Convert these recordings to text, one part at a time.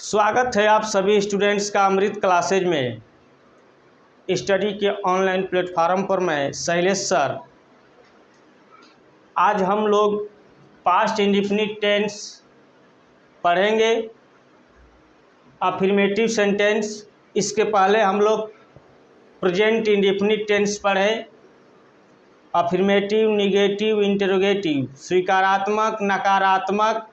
स्वागत है आप सभी स्टूडेंट्स का अमृत क्लासेज में। स्टडी के ऑनलाइन प्लेटफार्म पर मैं शैलेश सर। आज हम लोग पास्ट इंडेफिनिट टेंस पढ़ेंगे, अफर्मेटिव सेंटेंस। इसके पहले हम लोग प्रेजेंट इंडेफिनिट टेंस पढ़े, अफर्मेटिव, निगेटिव, इंटरोगेटिव, स्वीकारात्मक, नकारात्मक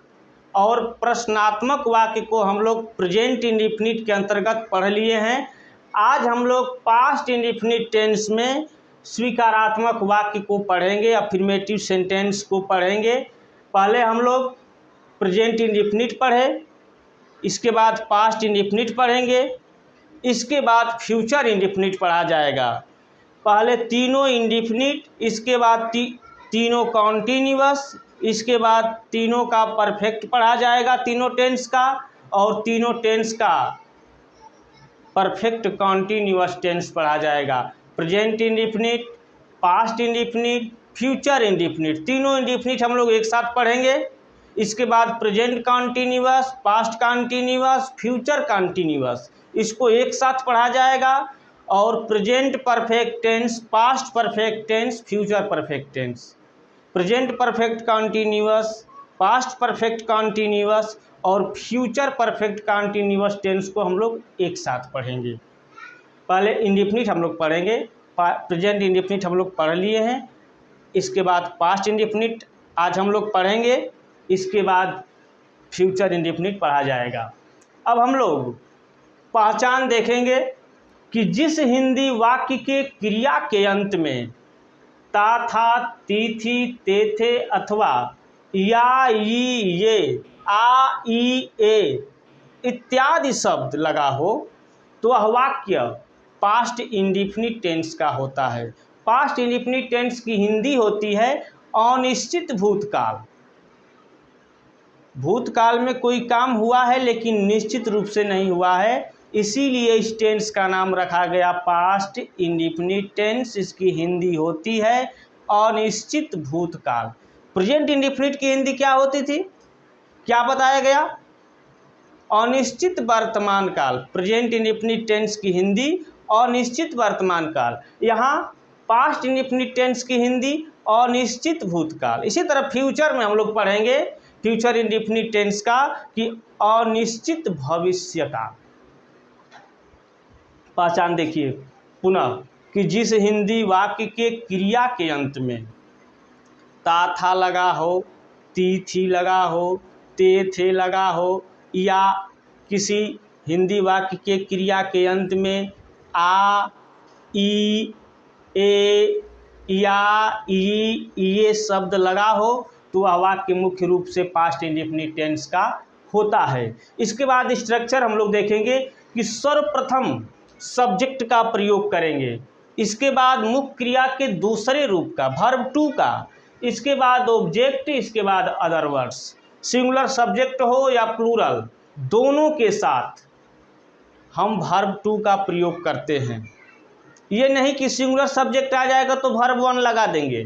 और प्रश्नात्मक वाक्य को हम लोग प्रेजेंट इंडेफिनिट के अंतर्गत पढ़ लिए हैं। आज हम लोग पास्ट इंडेफिनिट टेंस में स्वीकारात्मक वाक्य को पढ़ेंगे, अफर्मेटिव सेंटेंस को पढ़ेंगे। पहले हम लोग प्रेजेंट इंडेफिनिट पढ़े, इसके बाद पास्ट इंडेफिनिट पढ़ेंगे, इसके बाद फ्यूचर इंडेफिनिट पढ़ा जाएगा। पहले तीनों इंडेफिनिट, इसके बाद तीनों कॉन्टिन्यूअस, इसके बाद तीनों का परफेक्ट पढ़ा जाएगा, तीनों टेंस का, और तीनों टेंस का परफेक्ट कॉन्टिन्यूअस टेंस पढ़ा जाएगा। Present indefinite, past indefinite, future indefinite, तीनों इंडेफिनिट हम लोग एक साथ पढ़ेंगे। इसके बाद present continuous, past continuous, future continuous, इसको एक साथ पढ़ा जाएगा। और present perfect tense, past perfect tense, future perfect tense, present perfect continuous, past perfect continuous और फ्यूचर परफेक्ट कॉन्टिन्यूअस टेंस को हम लोग एक साथ पढ़ेंगे। पहले इंडेफिनिट हम लोग पढ़ेंगे, प्रेजेंट इंडेफिनिट हम लोग पढ़ लिए हैं, इसके बाद पास्ट इंडेफिनिट आज हम लोग पढ़ेंगे, इसके बाद फ्यूचर इंडेफिनिट पढ़ा जाएगा। अब हम लोग पहचान देखेंगे कि जिस हिंदी वाक्य के क्रिया के अंत में ता, था, ती, थी, ते, थे अथवा या, ये, आ, ई, ए इत्यादि शब्द लगा हो तो वह वाक्य पास्ट इंडेफिनिट टेंस का होता है। पास्ट इंडेफिनिट टेंस की हिंदी होती है अनिश्चित भूतकाल। भूतकाल में कोई काम हुआ है लेकिन निश्चित रूप से नहीं हुआ है, इसीलिए इस टेंस का नाम रखा गया पास्ट इंडेफिनिट टेंस। इसकी हिंदी होती है अनिश्चित भूतकाल। प्रेजेंट इंडेफिनिट की हिंदी क्या होती थी, क्या बताया गया? अनिश्चित वर्तमान काल। प्रेजेंट इंडेफिनिट टेंस की हिंदी अनिश्चित वर्तमान काल। यहाँ पास्ट इंडेफिनिट टेंस की हिंदी अनिश्चित भूतकाल। इसी तरह फ्यूचर में हम लोग पढ़ेंगे फ्यूचर इंडेफिनिट टेंस का कि अनिश्चित भविष्य काल। पहचान देखिए पुनः कि जिस हिंदी वाक्य के क्रिया के अंत में ता, था लगा हो, ती, थी लगा हो, ते, थे लगा हो, या किसी हिंदी वाक्य के क्रिया के अंत में आ, ई, ए, या, ई, ये शब्द लगा हो तो वह वाक्य मुख्य रूप से पास्ट इंडेफिनिट टेंस का होता है। इसके बाद स्ट्रक्चर हम लोग देखेंगे कि सर्वप्रथम सब्जेक्ट का प्रयोग करेंगे, इसके बाद मुख्य क्रिया के दूसरे रूप का, वर्ब टू का, इसके बाद ऑब्जेक्ट, इसके बाद अदर वर्ड्स। सिंगुलर सब्जेक्ट हो या प्लूरल, दोनों के साथ हम वर्ब टू का प्रयोग करते हैं। ये नहीं कि सिंगुलर सब्जेक्ट आ जाएगा तो वर्ब वन लगा देंगे,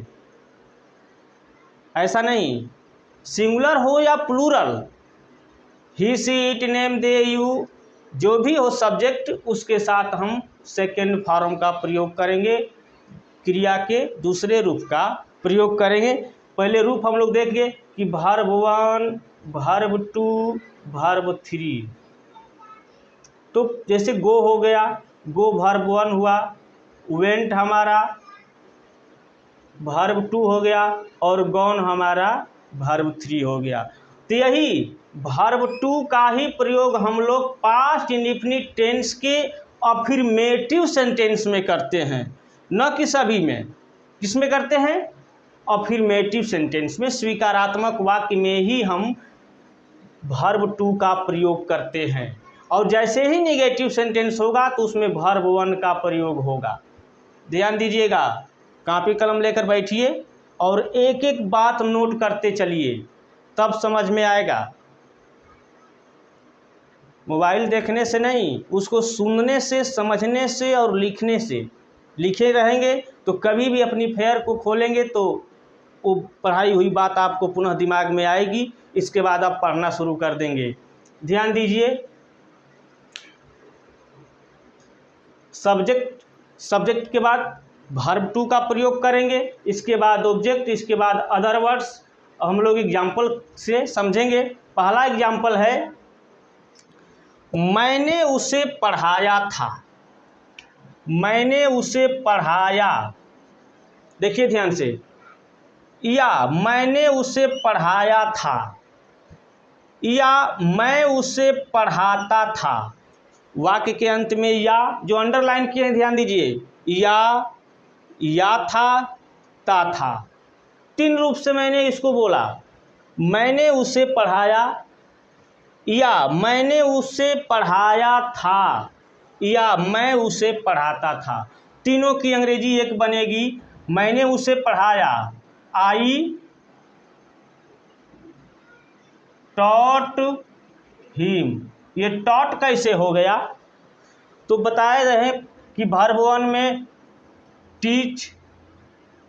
ऐसा नहीं। सिंगुलर हो या plural, he, she, it, name, they, you, जो भी हो सब्जेक्ट, उसके साथ हम सेकेंड फॉर्म का प्रयोग करेंगे, क्रिया के दूसरे रूप का प्रयोग करेंगे। पहले रूप हम लोग देखेंगे कि verb one, verb two, verb three. तो जैसे गो हो गया, गो वर्ब वन हुआ, वेंट हमारा वर्ब टू हो गया और गॉन हमारा वर्ब थ्री हो गया। तो यही वर्ब टू का ही प्रयोग हम लोग पास्ट इंडेफिनिट टेंस के अफर्मेटिव सेंटेंस में करते हैं, न कि सभी में। किसमें करते हैं? अफर्मेटिव सेंटेंस में, स्वीकारात्मक वाक्य में ही हम वर्ब टू का प्रयोग करते हैं। और जैसे ही नेगेटिव सेंटेंस होगा तो उसमें वर्ब वन का प्रयोग होगा। ध्यान दीजिएगा, कॉपी कलम लेकर बैठिए और एक एक बात नोट करते चलिए, तब समझ में आएगा। मोबाइल देखने से नहीं, उसको सुनने से, समझने से और लिखने से। लिखे रहेंगे तो कभी भी अपनी फेयर को खोलेंगे तो वो पढ़ाई हुई बात आपको पुनः दिमाग में आएगी। इसके बाद आप पढ़ना शुरू कर देंगे। ध्यान दीजिए सब्जेक्ट के बाद वर्ब टू का प्रयोग करेंगे, इसके बाद ऑब्जेक्ट, इसके बाद अदर वर्ड्स। हम लोग एग्जाम्पल से समझेंगे। पहला एग्जाम्पल है, मैंने उसे पढ़ाया था। मैंने उसे पढ़ाया, देखिए ध्यान से, या मैंने उसे पढ़ाया था, या मैं उसे पढ़ाता था। वाक्य के अंत में या जो अंडरलाइन किए हैं ध्यान दीजिए, या था। तीन रूप से मैंने इसको बोला, मैंने उसे पढ़ाया, या मैंने उसे पढ़ाया था, या मैं उसे पढ़ाता था। तीनों की अंग्रेजी एक बनेगी। मैंने उसे पढ़ाया, आई टॉट हिम। ये टॉट कैसे हो गया? तो बताए रहे कि वर्ब वन में टीच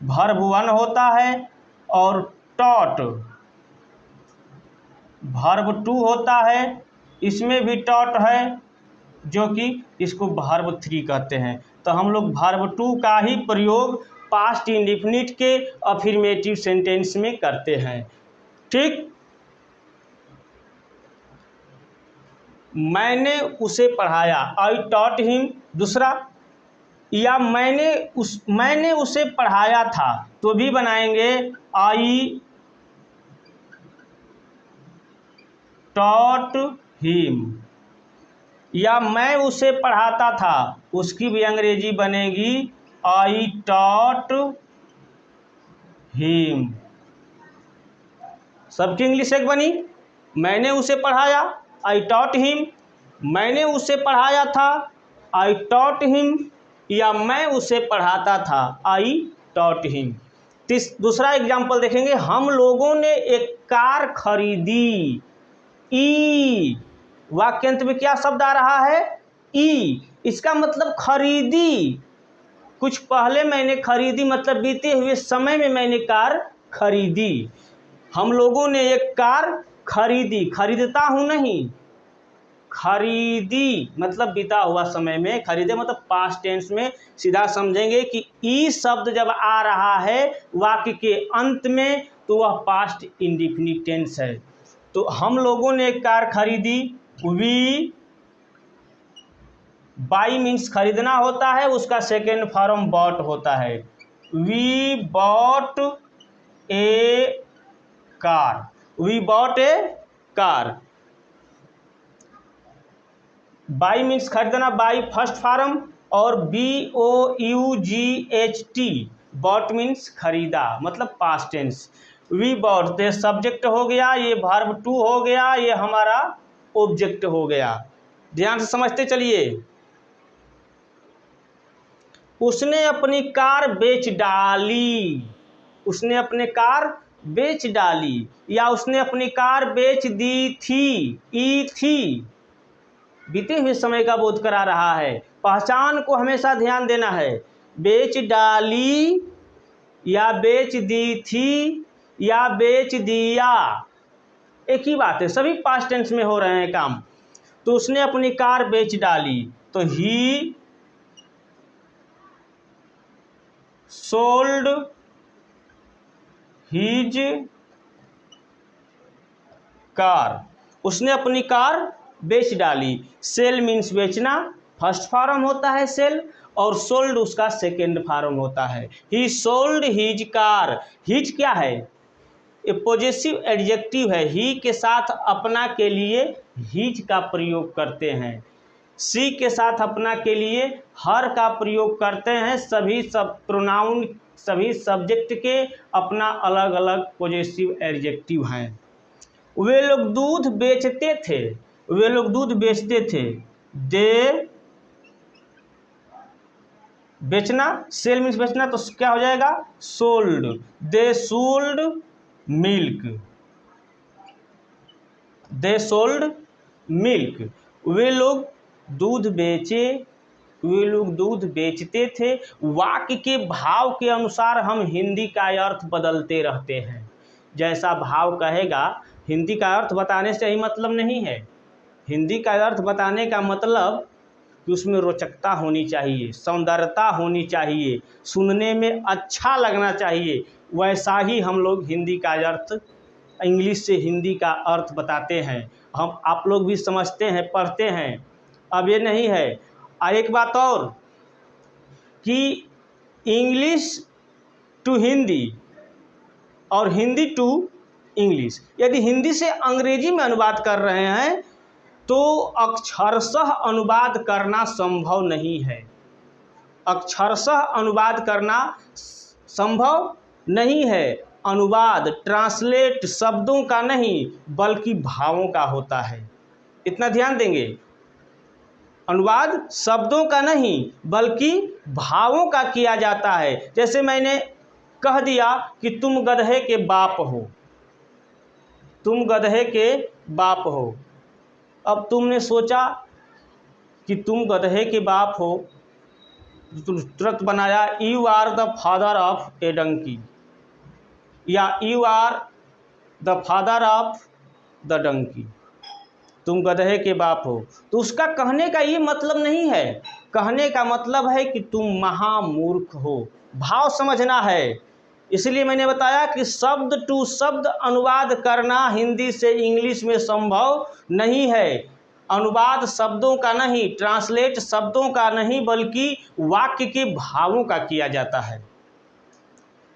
वर्ब वन होता है और टॉट वर्ब टू होता है। इसमें भी टॉट है जो कि इसको वर्ब थ्री कहते हैं। तो हम लोग वर्ब टू का ही प्रयोग पास्ट इंडेफिनिट के अफर्मेटिव सेंटेंस में करते हैं। ठीक, मैंने उसे पढ़ाया, आई टॉट हिम। दूसरा, या मैंने उसे पढ़ाया था, तो भी बनाएंगे आई टॉट हिम। या मैं उसे पढ़ाता था, उसकी भी अंग्रेजी बनेगी आई टॉट हिम। सबकी इंग्लिश एक बनी। मैंने उसे पढ़ाया, आई टॉट हिम। मैंने उसे पढ़ाया था, आई टॉट हिम। या मैं उसे पढ़ाता था, आई टॉट हिम। दूसरा एग्जाम्पल देखेंगे, हम लोगों ने एक कार खरीदी। ई, वाक्यांत में क्या शब्द आ रहा है? ई। इसका मतलब खरीदी। कुछ पहले मैंने खरीदी, मतलब बीते हुए समय में मैंने कार खरीदी। हम लोगों ने एक कार खरीदी, खरीदता हूं नहीं, खरीदी मतलब बीता हुआ समय में, खरीदे मतलब पास्ट टेंस में। सीधा समझेंगे कि ई शब्द जब आ रहा है वाक्य के अंत में तो वह पास्ट इंडेफिनिट टेंस है। तो हम लोगों ने एक कार खरीदी। वी, बाई मीन्स खरीदना होता है, उसका सेकेंड फॉर्म बॉट होता है। We bought a car. We bought a car. Buy means खरीदना, बाई फर्स्ट फॉर्म, और BOUGHT बॉट मीन्स खरीदा, मतलब पास्ट टेंस। वी बॉट, ये सब्जेक्ट हो गया, ये वर्ब टू हो गया, ये हमारा ऑब्जेक्ट हो गया। ध्यान से समझते चलिए। उसने अपनी कार बेच डाली। उसने अपनी कार बेच डाली, या उसने अपनी कार बेच दी थी। ई थी बीते हुए समय का बोध करा रहा है। पहचान को हमेशा ध्यान देना है। बेच डाली, या बेच दी थी, या बेच दिया, एक ही बात है, सभी पास्ट टेंस में हो रहे हैं काम। तो उसने अपनी कार बेच डाली, तो ही सोल्ड हीज कार। उसने अपनी कार बेच डाली। सेल मीन्स बेचना, फर्स्ट फॉर्म होता है सेल, और सोल्ड उसका सेकेंड फॉर्म होता है। He sold his car. His क्या है? ये पॉजेसिव एडजेक्टिव है। ही के साथ अपना के लिए हीज का प्रयोग करते हैं। सी के साथ अपना के लिए हर का प्रयोग करते हैं। सभी सब प्रोनाउन, सभी सब्जेक्ट के अपना अलग अलग पॉजेसिव एडजेक्टिव हैं। वे लोग दूध बेचते थे। वे लोग दूध बेचते थे। दे, बेचना, सेल मीन्स बेचना, तो क्या हो जाएगा? Sold. They sold milk. They sold milk. वे लोग दूध बेचे। वे लोग दूध बेचते थे। वाक्य के भाव के अनुसार हम हिंदी का अर्थ बदलते रहते हैं। जैसा भाव कहेगा, हिंदी का अर्थ बताने से ही मतलब नहीं है। हिंदी का अर्थ बताने का मतलब कि उसमें रोचकता होनी चाहिए, सौंदर्यता होनी चाहिए, सुनने में अच्छा लगना चाहिए। वैसा ही हम लोग हिंदी का अर्थ, इंग्लिश से हिंदी का अर्थ बताते हैं। हम आप लोग भी समझते हैं, पढ़ते हैं। अब ये नहीं है। एक बात और कि इंग्लिश टू हिंदी और हिंदी टू इंग्लिश, यदि हिंदी से अंग्रेजी में अनुवाद कर रहे हैं तो अक्षरशः अनुवाद करना संभव नहीं है। अक्षरशः अनुवाद करना संभव नहीं है। अनुवाद, ट्रांसलेट शब्दों का नहीं बल्कि भावों का होता है। इतना ध्यान देंगे। अनुवाद शब्दों का नहीं बल्कि भावों का किया जाता है। जैसे मैंने कह दिया कि तुम गधे के बाप हो, तुम गधे के बाप हो। अब तुमने सोचा कि तुम गधे के बाप हो, तुरंत बनाया you are the father of a donkey, या you are the father of the donkey, तुम गधे के बाप हो। तो उसका कहने का ये मतलब नहीं है। कहने का मतलब है कि तुम महामूर्ख हो। भाव समझना है। इसलिए मैंने बताया कि शब्द टू शब्द अनुवाद करना हिंदी से इंग्लिश में संभव नहीं है। अनुवाद शब्दों का नहीं, ट्रांसलेट शब्दों का नहीं बल्कि वाक्य के भावों का किया जाता है।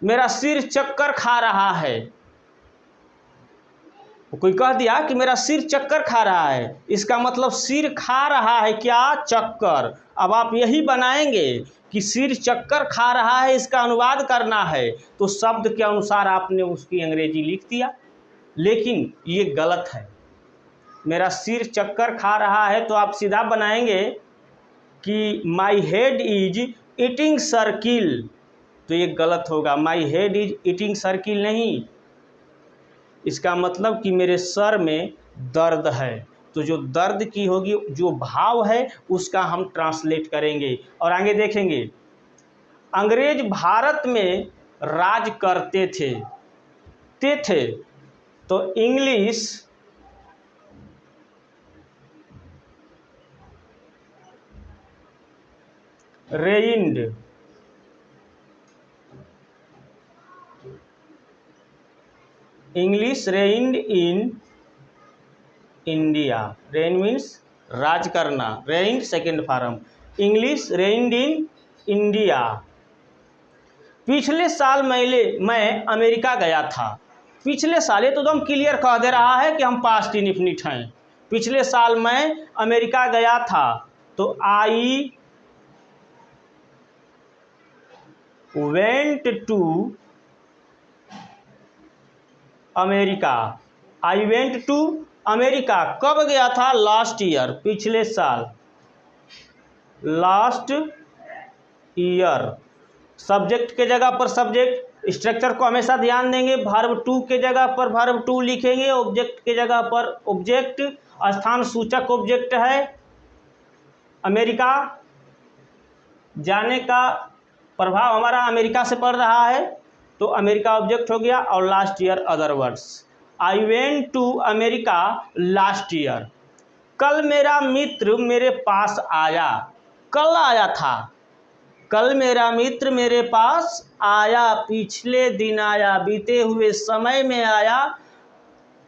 मेरा सिर चक्कर खा रहा है, कोई कह दिया कि मेरा सिर चक्कर खा रहा है, इसका मतलब सिर खा रहा है क्या? चक्कर। अब आप यही बनाएंगे कि सिर चक्कर खा रहा है, इसका अनुवाद करना है, तो शब्द के अनुसार आपने उसकी अंग्रेजी लिख दिया, लेकिन ये गलत है। मेरा सिर चक्कर खा रहा है तो आप सीधा बनाएंगे कि my head is eating circle, तो ये गलत होगा। My head is eating circle नहीं, इसका मतलब कि मेरे सर में दर्द है। तो जो दर्द की होगी, जो भाव है, उसका हम ट्रांसलेट करेंगे। और आगे देखेंगे, अंग्रेज भारत में राज करते थे तो English reigned, English reigned in India. Reign means राज करना, reigned second form, English reigned in India. पिछले साल मैं अमेरिका गया था। पिछले साल, ये तो एकदम क्लियर कह दे रहा है कि हम पास्ट इंडिफिनिट हैं। पिछले साल मैं अमेरिका गया था, तो I went to America. I went to America कब गया था? लास्ट ईयर, पिछले साल, लास्ट ईयर। सब्जेक्ट के जगह पर सब्जेक्ट, स्ट्रक्चर को हमेशा ध्यान देंगे। वर्ब टू के जगह पर वर्ब टू लिखेंगे, ऑब्जेक्ट के जगह पर ऑब्जेक्ट। स्थान सूचक ऑब्जेक्ट है। अमेरिका जाने का प्रभाव हमारा अमेरिका से पड़ रहा है, तो अमेरिका ऑब्जेक्ट हो गया। और last year other words. I went to America last year. कल मेरा मित्र मेरे पास आया, कल आया था। कल मेरा मित्र मेरे पास आया, पिछले दिन आया, बीते हुए समय में आया,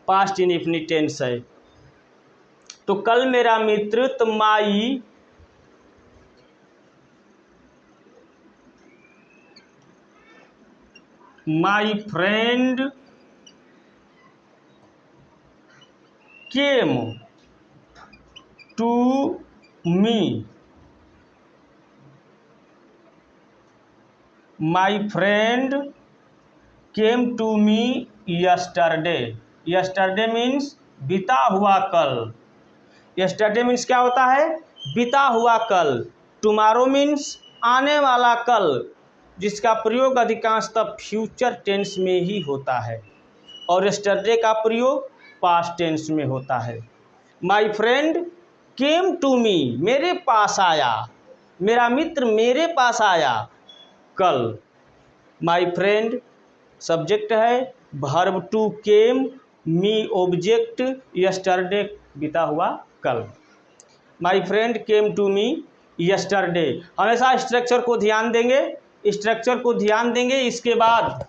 पास्ट इंडेफिनिट टेंस है। तो कल मेरा मित्र, तो my friend came to me. My friend came to me yesterday. Yesterday means बीता हुआ कल। यस्टरडे मीन्स क्या होता है? बीता हुआ कल। टुमारो मीन्स आने वाला कल, जिसका प्रयोग अधिकांशतः फ्यूचर टेंस में ही होता है, और यस्टरडे का प्रयोग पास्ट टेंस में होता है। माई फ्रेंड केम टू मी, मेरे पास आया, मेरा मित्र मेरे पास आया कल। माई फ्रेंड सब्जेक्ट है, verb two came, me object, yesterday बीता हुआ कल। My friend came to me yesterday. हमेशा स्ट्रक्चर को ध्यान देंगे, स्ट्रक्चर को ध्यान देंगे। इसके बाद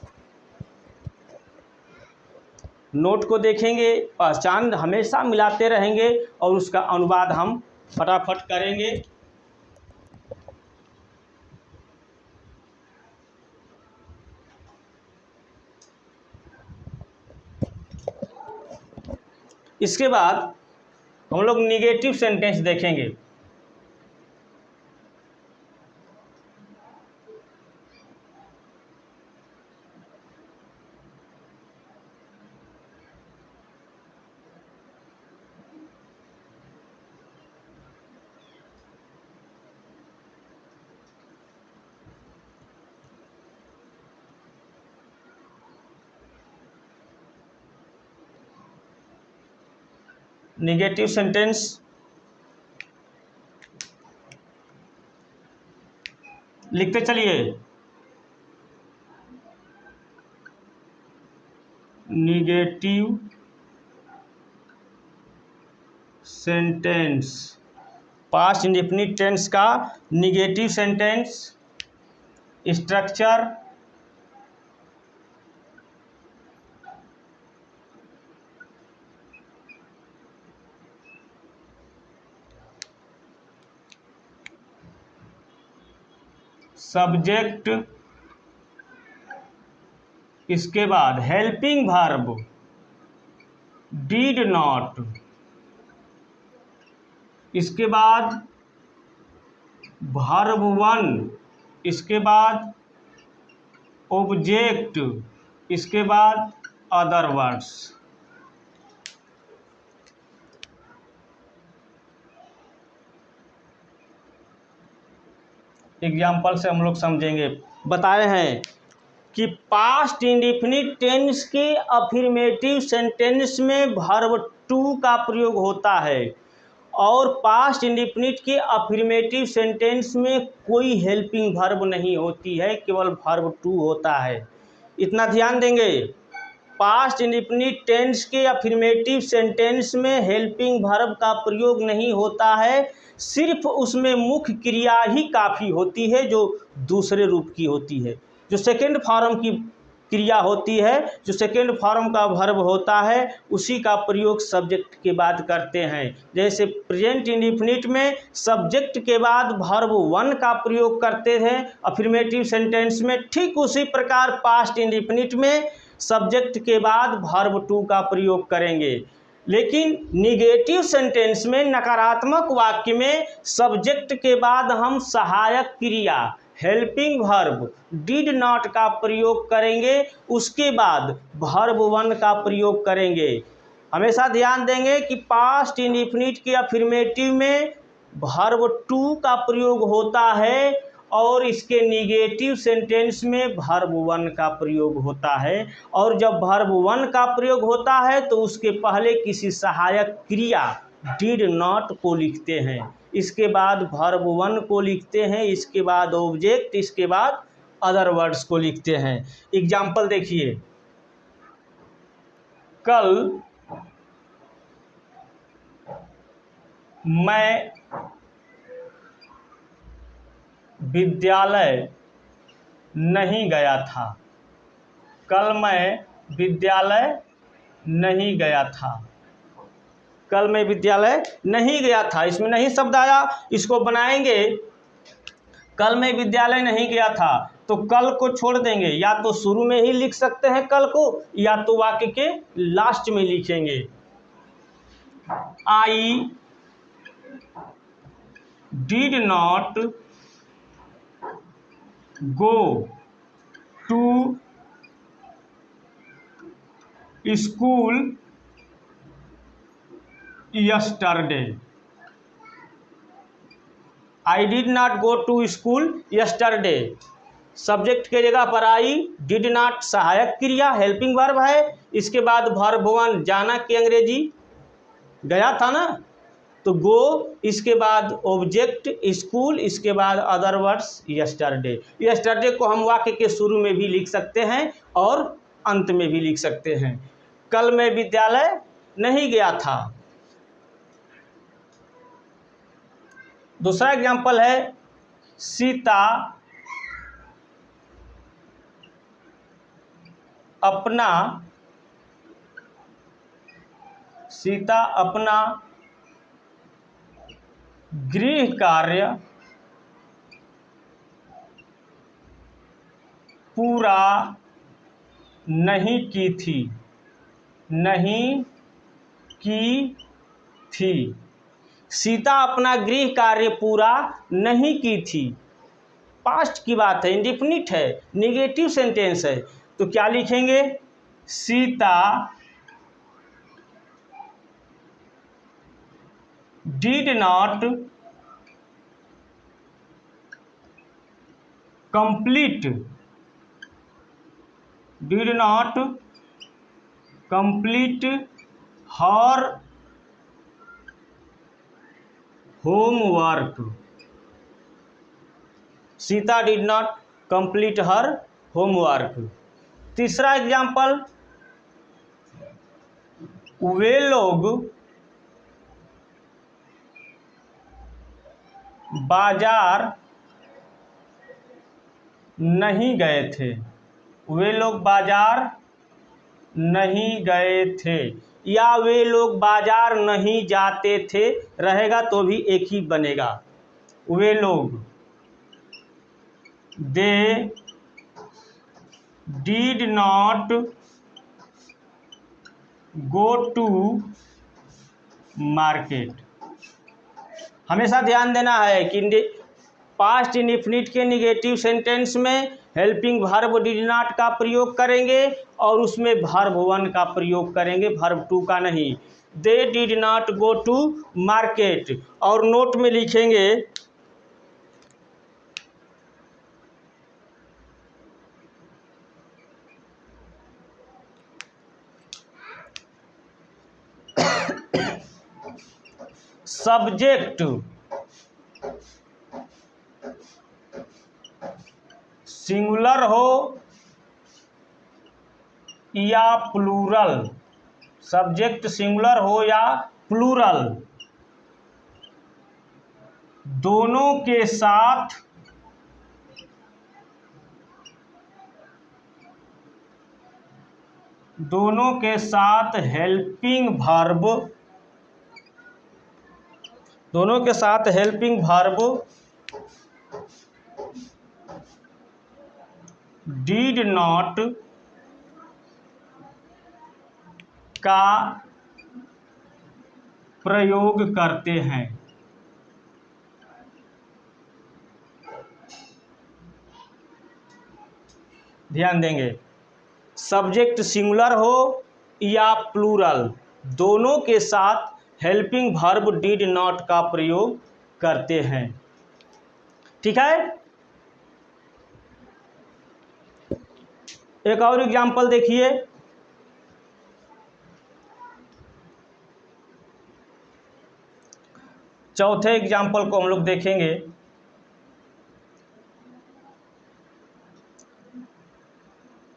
नोट को देखेंगे, पहचान हमेशा मिलाते रहेंगे और उसका अनुवाद हम फटाफट करेंगे। इसके बाद हम लोग निगेटिव सेंटेंस देखेंगे। निगेटिव सेंटेंस लिखते चलिए। Negative sentence, past indefinite tense का निगेटिव सेंटेंस। स्ट्रक्चर, सब्जेक्ट, इसके बाद हेल्पिंग वर्ब डिड नॉट, इसके बाद वर्ब वन, इसके बाद ऑब्जेक्ट, इसके बाद अदर वर्ड्स। एग्जाम्पल से हम लोग समझेंगे। बताए हैं कि पास्ट इंडेफिनिट टेंस के अफर्मेटिव सेंटेंस में वर्ब टू का प्रयोग होता है और पास्ट इंडेफिनिट के अफर्मेटिव सेंटेंस में कोई हेल्पिंग वर्ब नहीं होती है, केवल वर्ब टू होता है। इतना ध्यान देंगे। पास्ट इंडेफिनिट टेंस के अफर्मेटिव सेंटेंस में हेल्पिंग वर्ब का प्रयोग नहीं होता है, सिर्फ उसमें मुख्य क्रिया ही काफ़ी होती है जो दूसरे रूप की होती है। जो सेकेंड फॉर्म की क्रिया होती है, जो सेकेंड फॉर्म का वर्ब होता है, उसी का प्रयोग सब्जेक्ट के बाद करते हैं। जैसे प्रेजेंट इंडेफिनिट में सब्जेक्ट के बाद वर्ब वन का प्रयोग करते हैं अफर्मेटिव सेंटेंस में, ठीक उसी प्रकार पास्ट इंडेफिनिट में सब्जेक्ट के बाद वर्ब टू का प्रयोग करेंगे। लेकिन निगेटिव सेंटेंस में, नकारात्मक वाक्य में, सब्जेक्ट के बाद हम सहायक क्रिया हेल्पिंग वर्ब डिड नॉट का प्रयोग करेंगे, उसके बाद वर्ब वन का प्रयोग करेंगे। हमेशा ध्यान देंगे कि पास्ट इंडेफिनिट के अफर्मेटिव में वर्ब टू का प्रयोग होता है और इसके निगेटिव सेंटेंस में वर्ब वन का प्रयोग होता है। और जब वर्ब वन का प्रयोग होता है तो उसके पहले किसी सहायक क्रिया डिड नॉट को लिखते हैं, इसके बाद वर्ब वन को लिखते हैं, इसके बाद ऑब्जेक्ट, इसके बाद अदर वर्ड्स को लिखते हैं। एग्जाम्पल देखिए। कल मैं विद्यालय नहीं गया था। कल मैं विद्यालय नहीं गया था। कल मैं विद्यालय नहीं गया था, इसमें नहीं शब्द आया, इसको बनाएंगे। कल मैं विद्यालय नहीं गया था, तो कल को छोड़ देंगे, या तो शुरू में ही लिख सकते हैं कल को, या तो वाक्य के लास्ट में लिखेंगे। I did not go to school yesterday. I did not go to school yesterday. Subject के जगह पर आई, डिड नॉट सहायक क्रिया हेल्पिंग वर्ब है, इसके बाद वर्ब वन जाना की अंग्रेजी गया था ना, तो गो, इसके बाद ऑब्जेक्ट स्कूल, इसके बाद अदर वर्ड्स यस्टरडे। यस्टरडे को हम वाक्य के शुरू में भी लिख सकते हैं और अंत में भी लिख सकते हैं। कल मैं विद्यालय नहीं गया था। दूसरा एग्जाम्पल है सीता अपना गृह कार्य पूरा नहीं की थी। सीता अपना गृह कार्य पूरा नहीं की थी। पास्ट की बात है, इंडेफिनिट है, नेगेटिव सेंटेंस है, तो क्या लिखेंगे? Sita did not complete her homework. Sita did not complete her homework. तीसरा एग्जाम्पल, वे लोग बाजार नहीं गए थे। वे लोग बाजार नहीं गए थे, या वे लोग बाजार नहीं जाते थे, रहेगा तो भी एक ही बनेगा। वे लोग, they did not go to market. हमेशा ध्यान देना है कि पास्ट इंडेफिनिट के निगेटिव सेंटेंस में हेल्पिंग वर्ब डिड नॉट का प्रयोग करेंगे और उसमें वर्ब वन का प्रयोग करेंगे, वर्ब टू का नहीं। They did not go to market, और नोट में लिखेंगे सब्जेक्ट सिंगुलर हो या प्लूरल, सब्जेक्ट सिंगुलर हो या प्लूरल, दोनों के साथ हेल्पिंग वर्ब डिड नॉट का प्रयोग करते हैं। ध्यान देंगे, सब्जेक्ट सिंगुलर हो या प्लूरल, दोनों के साथ हेल्पिंग वर्ब डिड नॉट का प्रयोग करते हैं। ठीक है, एक और एग्जाम्पल देखिए। चौथे एग्जाम्पल को हम लोग देखेंगे।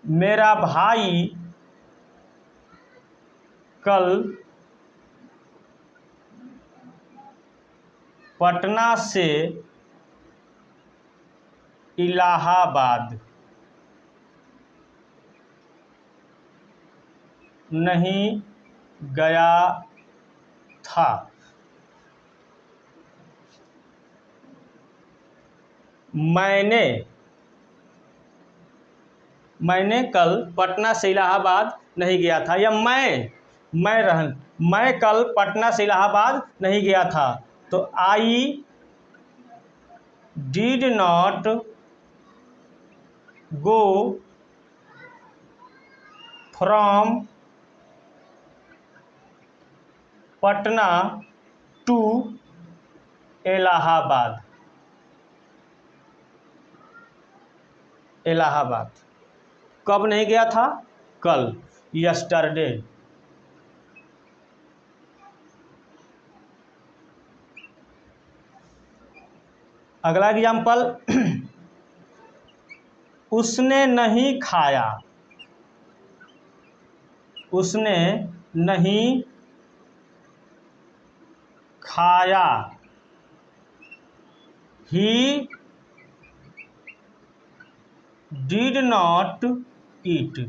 मेरा भाई कल पटना से इलाहाबाद नहीं गया था। मैंने कल पटना से इलाहाबाद नहीं गया था, या मैं कल पटना से इलाहाबाद नहीं गया था। तो I did not go from Patna to Allahabad. कब नहीं गया था? कल, यस्टरडे। अगला एग्जाम्पल, उसने नहीं खाया। He did not eat.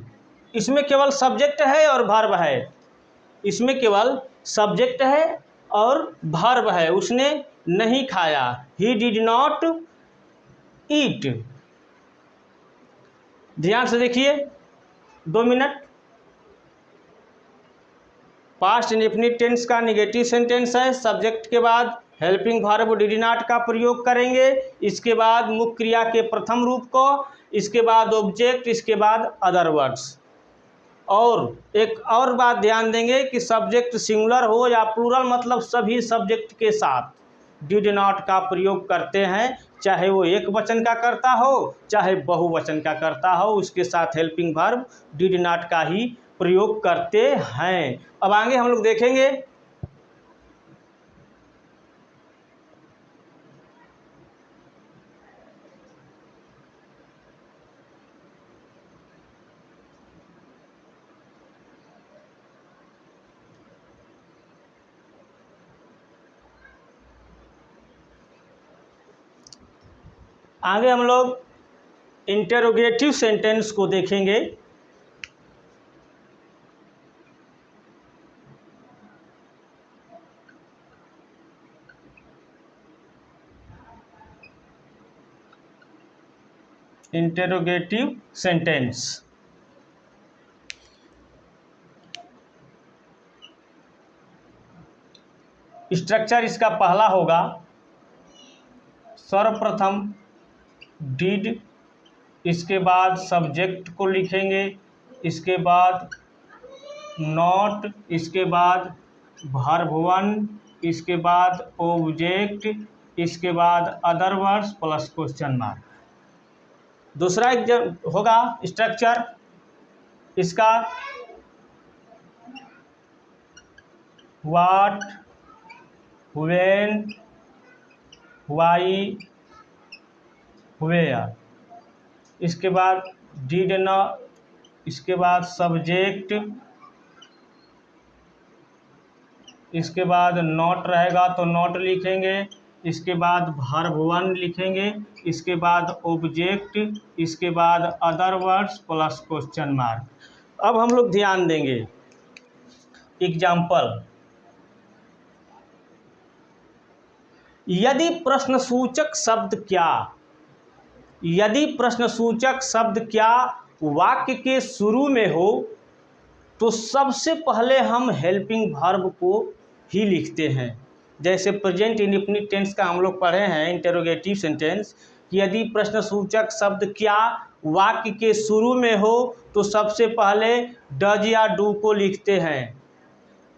इसमें केवल सब्जेक्ट है और वर्ब है, इसमें केवल सब्जेक्ट है और वर्ब है, उसने नहीं खाया। He did not eat. ध्यान से देखिए 2 मिनट। पास्ट इंडेफिनिट टेंस का नेगेटिव सेंटेंस है, सब्जेक्ट के बाद हेल्पिंग वर्ब डिड नॉट का प्रयोग करेंगे, इसके बाद मुख्य क्रिया के प्रथम रूप को, इसके बाद ऑब्जेक्ट, इसके बाद अदर वर्ड्स। और एक और बात ध्यान देंगे कि सब्जेक्ट सिंगुलर हो या प्लूरल, मतलब सभी सब्जेक्ट के साथ डिड नॉट का प्रयोग करते हैं, चाहे वो एक वचन का करता हो चाहे बहुवचन का करता हो, उसके साथ हेल्पिंग वर्ब डिड नॉट का ही प्रयोग करते हैं। अब आगे हम लोग देखेंगे आगे हम लोग इंटेरोगेटिव सेंटेंस को देखेंगे। इंटेरोगेटिव सेंटेंस स्ट्रक्चर इसका पहला होगा, सर्वप्रथम डिड, इसके बाद सब्जेक्ट को लिखेंगे, इसके बाद नॉट, इसके बाद वर्ब 1, इसके बाद ऑब्जेक्ट, इसके बाद other words plus question mark. दूसरा एक होगा स्ट्रक्चर इसका, व्हाट, व्हेन, व्हाई, वेयर, इसके बाद डिड नॉट, इसके बाद सब्जेक्ट, इसके बाद नॉट रहेगा तो नॉट लिखेंगे, इसके बाद वर्ब 1 लिखेंगे, इसके बाद ऑब्जेक्ट, इसके बाद other words plus question mark. अब हम लोग ध्यान देंगे एग्जाम्पल। यदि प्रश्नसूचक शब्द क्या, यदि प्रश्नसूचक शब्द क्या वाक्य के शुरू में हो तो सबसे पहले हम हेल्पिंग वर्ब को ही लिखते हैं। जैसे प्रेजेंट इंडेफिनिट टेंस का हम लोग पढ़े हैं इंटेरोगेटिव सेंटेंस कि यदि प्रश्नसूचक शब्द क्या वाक्य के शुरू में हो तो सबसे पहले डज या डू को लिखते हैं।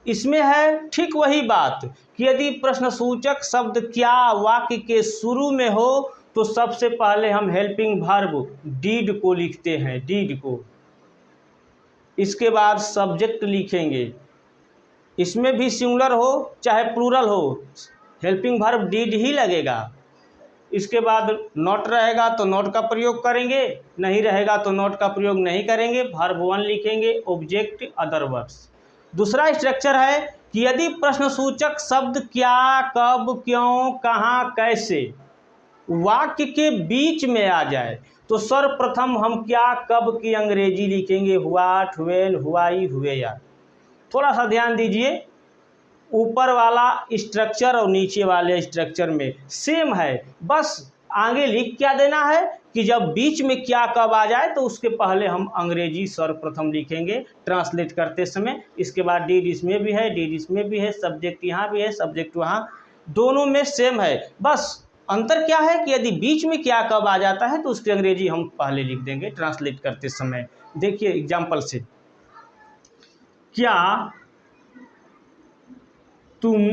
इसमें है ठीक वही बात कि यदि प्रश्नसूचक शब्द क्या वाक्य के शुरू में हो तो सबसे पहले हम हेल्पिंग वर्ब डीड को लिखते हैं, डीड को। इसके बाद सब्जेक्ट लिखेंगे, इसमें भी सिंगुलर हो चाहे प्लूरल हो हेल्पिंग वर्ब डीड ही लगेगा। इसके बाद नॉट रहेगा तो नॉट का प्रयोग करेंगे, नहीं रहेगा तो नॉट का प्रयोग नहीं करेंगे, वर्ब 1 लिखेंगे, ऑब्जेक्ट अदर वर्ड्स। दूसरा स्ट्रक्चर है कि यदि प्रश्नसूचक शब्द क्या, कब, क्यों, कहाँ, कैसे वाक्य के बीच में आ जाए तो सर्वप्रथम हम क्या, कब की अंग्रेजी लिखेंगे, व्हाट, व्हेन, व्हाई, वेयर। थोड़ा सा ध्यान दीजिए, ऊपर वाला स्ट्रक्चर और नीचे वाले स्ट्रक्चर में सेम है, बस आगे लिख क्या देना है कि जब बीच में क्या कब आ जाए तो उसके पहले हम अंग्रेजी सर्वप्रथम लिखेंगे ट्रांसलेट करते समय। इसके बाद डीड इसमें भी है, डीड इसमें भी है, सब्जेक्ट यहाँ भी है, सब्जेक्ट वहाँ, दोनों में सेम है। बस अंतर क्या है कि यदि बीच में क्या कब आ जाता है तो उसकी अंग्रेजी हम पहले लिख देंगे ट्रांसलेट करते समय। देखिए एग्जाम्पल से, क्या तुम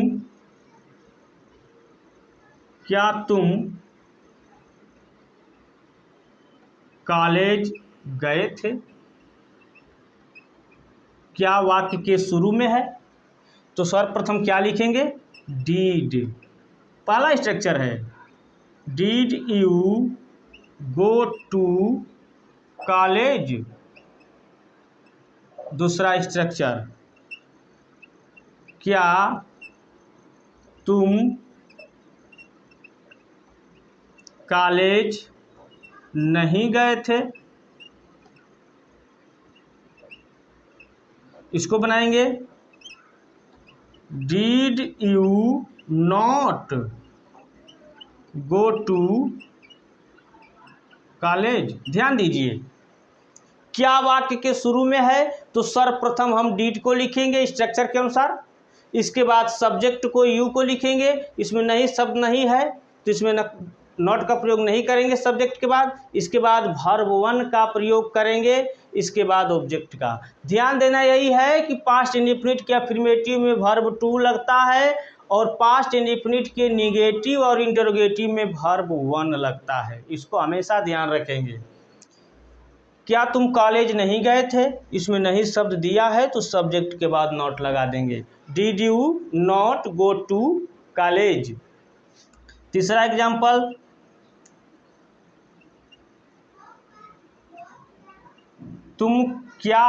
कॉलेज गए थे, क्या वाक्य के शुरू में है तो सर्वप्रथम क्या लिखेंगे, डीड, पहला स्ट्रक्चर है। Did you go to college, दूसरा स्ट्रक्चर, क्या तुम कॉलेज नहीं गए थे, इसको बनाएंगे did you not go to college. ध्यान दीजिए, क्या वाक्य के शुरू में है तो सर्वप्रथम हम डिड को लिखेंगे स्ट्रक्चर के अनुसार, इसके बाद सब्जेक्ट को यू को लिखेंगे, इसमें नहीं शब्द नहीं है तो इसमें नॉट का प्रयोग नहीं करेंगे सब्जेक्ट के बाद, इसके बाद वर्ब वन का प्रयोग करेंगे, इसके बाद ऑब्जेक्ट का। ध्यान देना यही है कि पास्ट इंडेफिनिट के अफर्मेटिव में वर्ब टू लगता है और पास्ट इंडेफिनिट के निगेटिव और इंटरोगेटिव में वर्ब वन लगता है, इसको हमेशा ध्यान रखेंगे। क्या तुम कॉलेज नहीं गए थे, इसमें नहीं शब्द दिया है तो सब्जेक्ट के बाद नॉट लगा देंगे, did you not go to college. तीसरा एग्जाम्पल, तुम क्या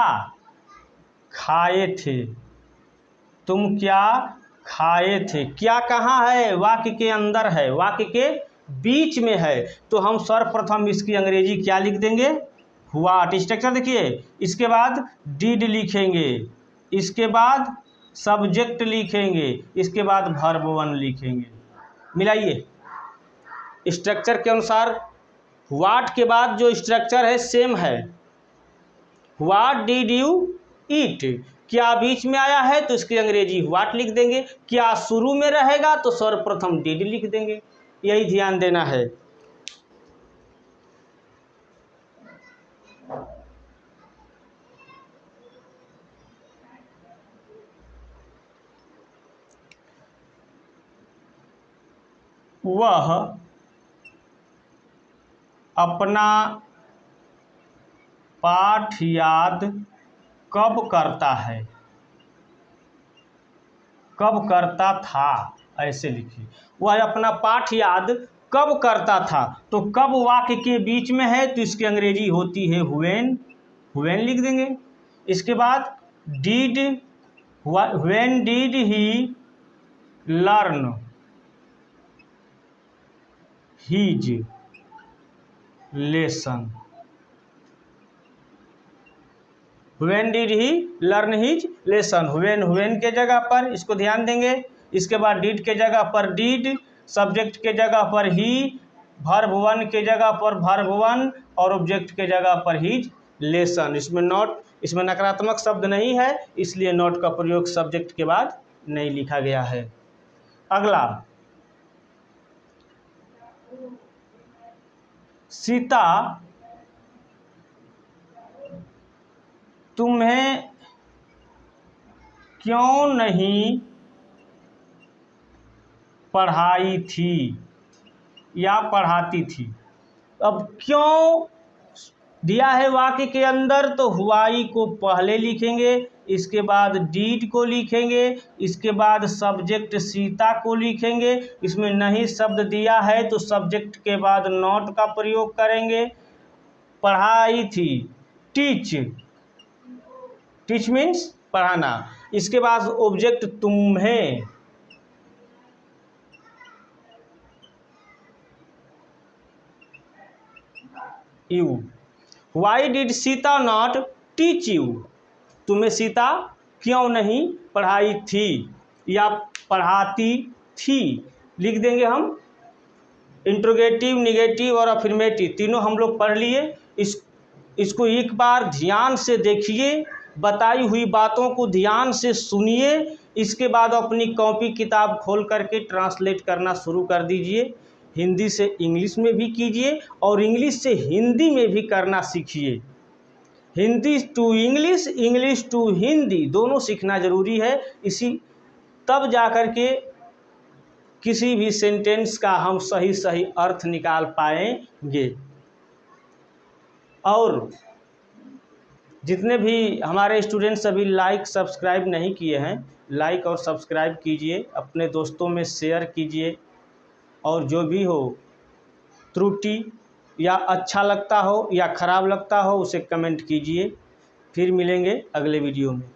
खाए थे, तुम क्या खाए थे। क्या कहाँ है, वाक्य के अंदर है, वाक्य के बीच में है, तो हम सर्वप्रथम इसकी अंग्रेजी क्या लिख देंगे, व्हाट। स्ट्रक्चर देखिए, इसके बाद डिड लिखेंगे, इसके बाद सब्जेक्ट लिखेंगे, इसके बाद वर्ब वन लिखेंगे। मिलाइए स्ट्रक्चर के अनुसार, व्हाट के बाद जो स्ट्रक्चर है सेम है, व्हाट डिड यू ईट। क्या बीच में आया है तो इसकी अंग्रेजी व्हाट लिख देंगे, क्या शुरू में रहेगा तो सर्वप्रथम डिड लिख देंगे, यही ध्यान देना है। वह अपना पाठ याद कब करता है, कब करता था, ऐसे लिखिए। वह अपना पाठ याद कब करता था, तो कब वाक्य के बीच में है तो इसकी अंग्रेजी होती है व्हेन, व्हेन लिख देंगे। इसके बाद did, when did he learn his lesson, when did he learn his lesson, when, when के जगह पर इसको ध्यान देंगे, इसके बाद डिड के जगह पर डिड, सब्जेक्ट के जगह पर ही, वर्ब वन के जगह पर वर्ब वन और ऑब्जेक्ट के जगह पर हीज लेसन। इसमें नॉट, इसमें नकारात्मक शब्द नहीं है इसलिए नॉट का प्रयोग सब्जेक्ट के बाद नहीं लिखा गया है। अगला, सीता तुम्हें क्यों नहीं पढ़ाई थी या पढ़ाती थी। अब क्यों दिया है वाक्य के अंदर तो व्हाई को पहले लिखेंगे, इसके बाद डीड को लिखेंगे, इसके बाद सब्जेक्ट सीता को लिखेंगे, इसमें नहीं शब्द दिया है तो सब्जेक्ट के बाद नॉट का प्रयोग करेंगे। पढ़ाई थी, टीच, टीच मीन्स पढ़ाना, इसके बाद ऑब्जेक्ट तुम्हें, you. Why did Sita not teach you, तुम्हें सीता क्यों नहीं पढ़ाई थी या पढ़ाती थी, लिख देंगे हम। इंट्रोगेटिव, निगेटिव और अफर्मेटिव तीनों हम लोग पढ़ लिए। इसको एक बार ध्यान से देखिए, बताई हुई बातों को ध्यान से सुनिए, इसके बाद अपनी कॉपी किताब खोल करके ट्रांसलेट करना शुरू कर दीजिए। हिंदी से इंग्लिश में भी कीजिए और इंग्लिश से हिंदी में भी करना सीखिए। Hindi to English, English to Hindi दोनों सीखना ज़रूरी है। इसी तब जा कर के किसी भी सेंटेंस का हम सही सही अर्थ निकाल पाएंगे। और जितने भी हमारे स्टूडेंट्स अभी लाइक सब्सक्राइब नहीं किए हैं, लाइक और सब्सक्राइब कीजिए, अपने दोस्तों में शेयर कीजिए, और जो भी हो त्रुटि या अच्छा लगता हो या ख़राब लगता हो उसे कमेंट कीजिए। फिर मिलेंगे अगले वीडियो में।